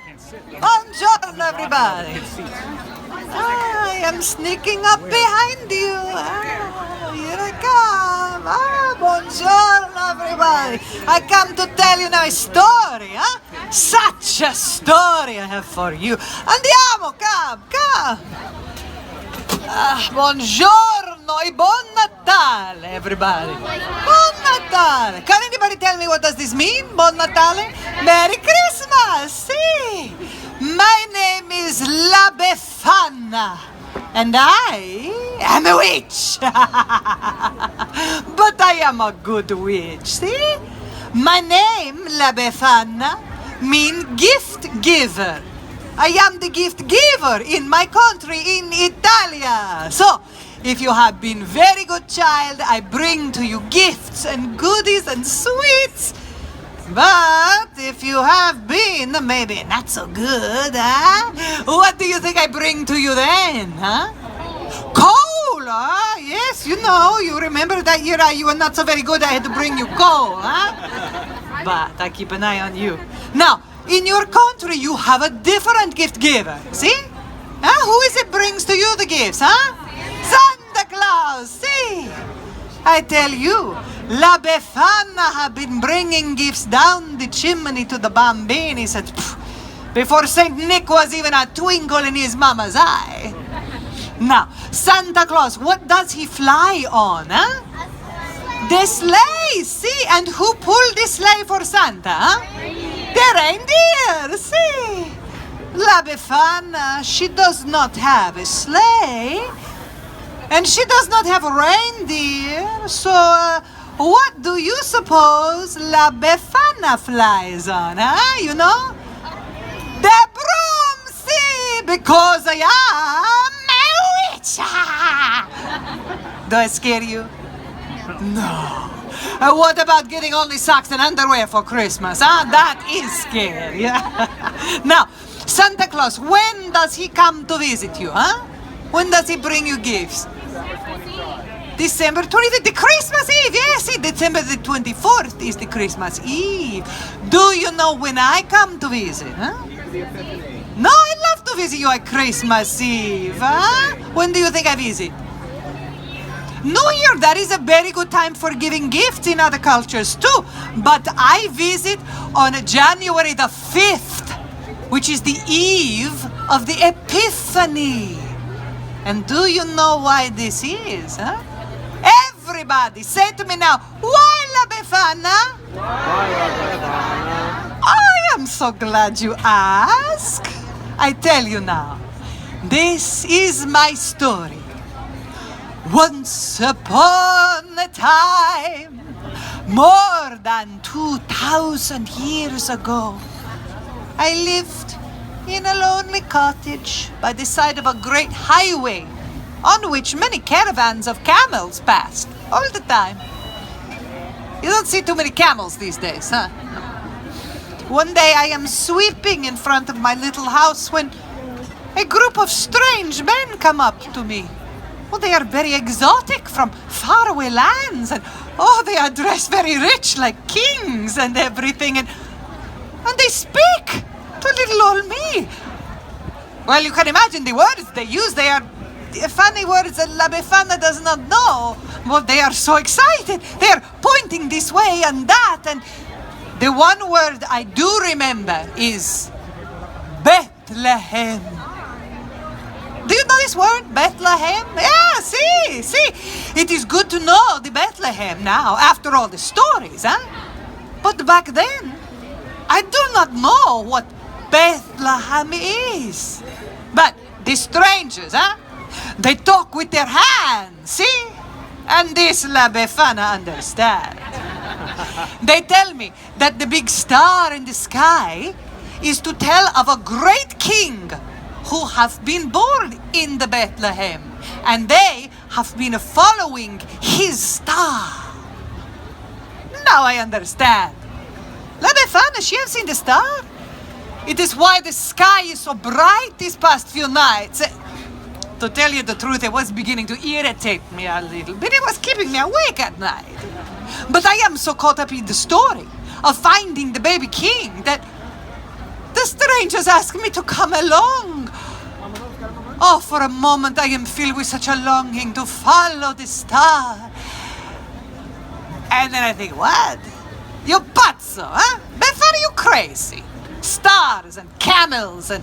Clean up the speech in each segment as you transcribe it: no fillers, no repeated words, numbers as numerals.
Buongiorno, everybody. I am sneaking up behind you. Here I come. Buongiorno, everybody. I come to tell you now a story, Such a story I have for you. Andiamo, come. Buongiorno e buon Natale, everybody. Buon Natale. Can anybody tell me what does this mean? Buon Natale? Merry Christmas. See? My name is La Befana, and I am a witch. But I am a good witch, see? My name, La Befana, means gift giver. I am the gift giver in my country, in Italia. So, if you have been very good child, I bring to you gifts and goodies and sweets. But if you have been maybe not so good, what do you think I bring to you then, Coal, Yes, you remember that year you were not so very good, I had to bring you coal, But I keep an eye on you. Now, in your country, you have a different gift giver, see? Who is it brings to you the gifts, Santa Claus, see? I tell you, La Befana have been bringing gifts down the chimney to the bambinis before St. Nick was even a twinkle in his mama's eye. Now, Santa Claus, what does he fly on, The sleigh, see? And who pulled the sleigh for Santa, The reindeer, see? La Befana, she does not have a sleigh, and she does not have a reindeer, so what do you suppose La Befana flies on, The broom, see? Because I am a witch. Do I scare you? No. What about getting only socks and underwear for Christmas, That is scary. Now, Santa Claus, when does he come to visit you, When does he bring you gifts? December 25th, the Christmas Eve. Yes, December the 24th is the Christmas Eve. Do you know when I come to visit, No, I love to visit you at Christmas Eve, When do you think I visit? New Year, that is a very good time for giving gifts in other cultures too. But I visit on January the 5th, which is the eve of the Epiphany. And do you know why this is, Everybody, say to me now, why La Befana? I am so glad you asked. I tell you now, this is my story. Once upon a time, more than 2,000 years ago, I lived in a lonely cottage by the side of a great highway on which many caravans of camels passed all the time. You don't see too many camels these days, One day I am sweeping in front of my little house when a group of strange men come up to me. Well, they are very exotic from faraway lands, and they are dressed very rich like kings and everything, and they speak to little old me. Well, you can imagine the words they use. They are funny words that La Befana does not know. But they are so excited. They are pointing this way and that, and the one word I do remember is Bethlehem. Do you know this word, Bethlehem? Yeah, see. It is good to know the Bethlehem now, after all the stories, But back then, I do not know what Bethlehem is. But the strangers, they talk with their hands, see? And this La Befana understand. They tell me that the big star in the sky is to tell of a great king who have been born in the Bethlehem, and they have been following his star. Now I understand. La Befana, she has seen the star. It is why the sky is so bright these past few nights. To tell you the truth, it was beginning to irritate me a little bit. It was keeping me awake at night. But I am so caught up in the story of finding the baby king that the the strangers ask me to come along. Oh, for a moment I am filled with such a longing to follow the star. And then I think, what? You pazzo, huh? Befana, you crazy. Stars and camels and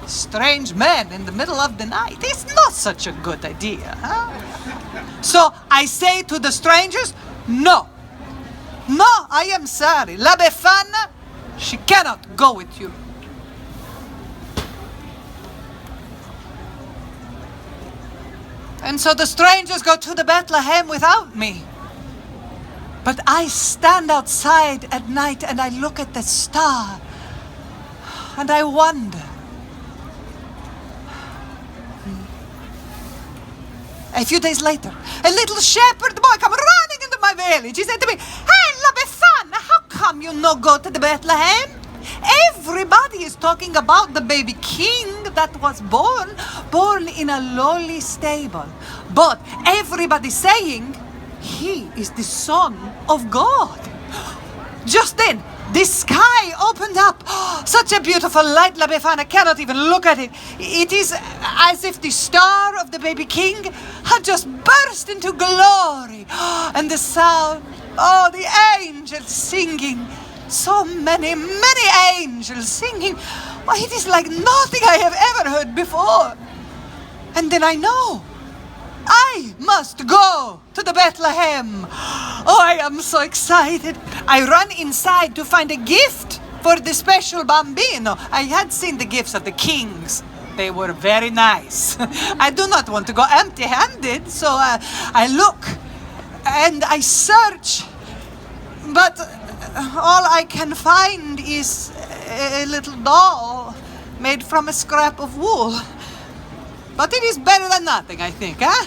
strange men in the middle of the night. It's not such a good idea, huh? So I say to the strangers, no. No, I am sorry. La Befana, she cannot go with you. And so the strangers go to the Bethlehem without me. But I stand outside at night and I look at the star and I wonder. A few days later, a little shepherd boy come running into my village. He said to me, "Hey, La Befana, how come you no go to the Bethlehem? Everybody is talking about the baby king that was born in a lowly stable. But everybody's saying he is the Son of God." Just then, the sky opened up. Such a beautiful light, La Befana cannot even look at it. It is as if the star of the baby king had just burst into glory. And the sound, the angels singing. So many, many angels singing. Why, it is like nothing I have ever heard before. And then I know I must go to the Bethlehem. Oh, I am so excited. I run inside to find a gift for the special bambino. I had seen the gifts of the kings. They were very nice. I do not want to go empty-handed, so I look and I search. But all I can find is a little doll made from a scrap of wool. But it is better than nothing, I think, huh?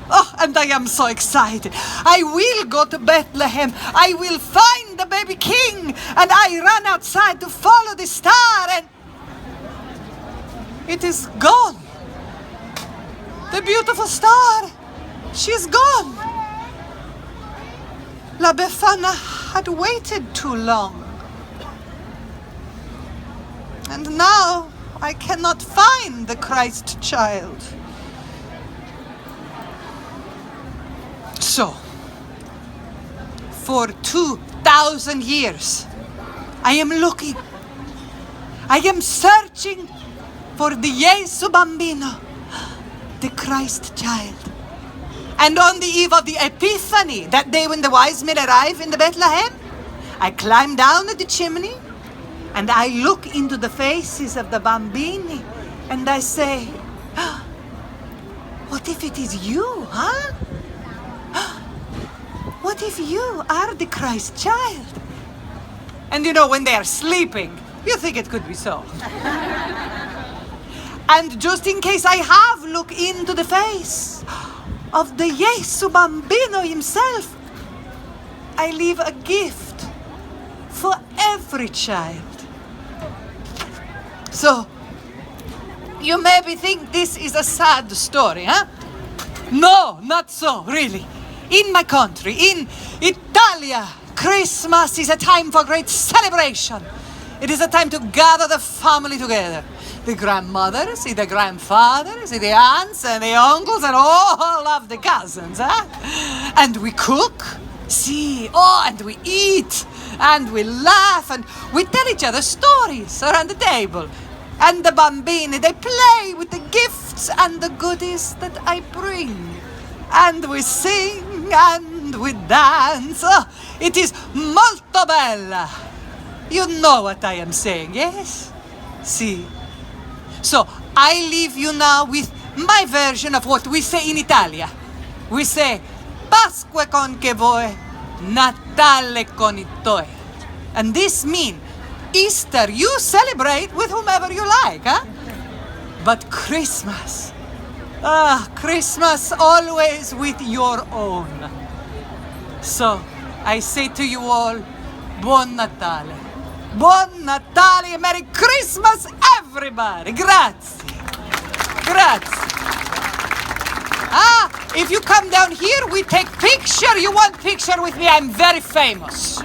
Oh, and I am so excited. I will go to Bethlehem. I will find the baby king. And I run outside to follow the star and it is gone. The beautiful star, she's gone. La Befana had waited too long. And now I cannot find the Christ child. So, for 2,000 years, I am looking. I am searching for the Gesù Bambino, the Christ child. And on the eve of the Epiphany, that day when the wise men arrive in the Bethlehem, I climb down the chimney and I look into the faces of the bambini and I say, what if it is you, huh? What if you are the Christ child? And you know, when they are sleeping, you think it could be so. And just in case I have looked into the face of the Gesù Bambino himself, I leave a gift for every child. So, you maybe think this is a sad story, huh? No, not so, really. In my country, in Italia, Christmas is a time for great celebration. It is a time to gather the family together. The grandmothers, the grandfathers, the aunts and the uncles and all of the cousins, huh? And we cook, and we eat, and we laugh, and we tell each other stories around the table. And the bambini, they play with the gifts and the goodies that I bring. And we sing and we dance. Oh, it is molto bella. You know what I am saying, yes? Si. So, I leave you now with my version of what we say in Italia. We say, Pasque con che voi, Natale con i tuoi. And this means, Easter, you celebrate with whomever you like, huh? But Christmas, Christmas always with your own. So, I say to you all, Buon Natale. Buon Natale, Merry Christmas, everybody. Grazie. Grazie. If you come down here, we take picture. You want picture with me? I'm very famous.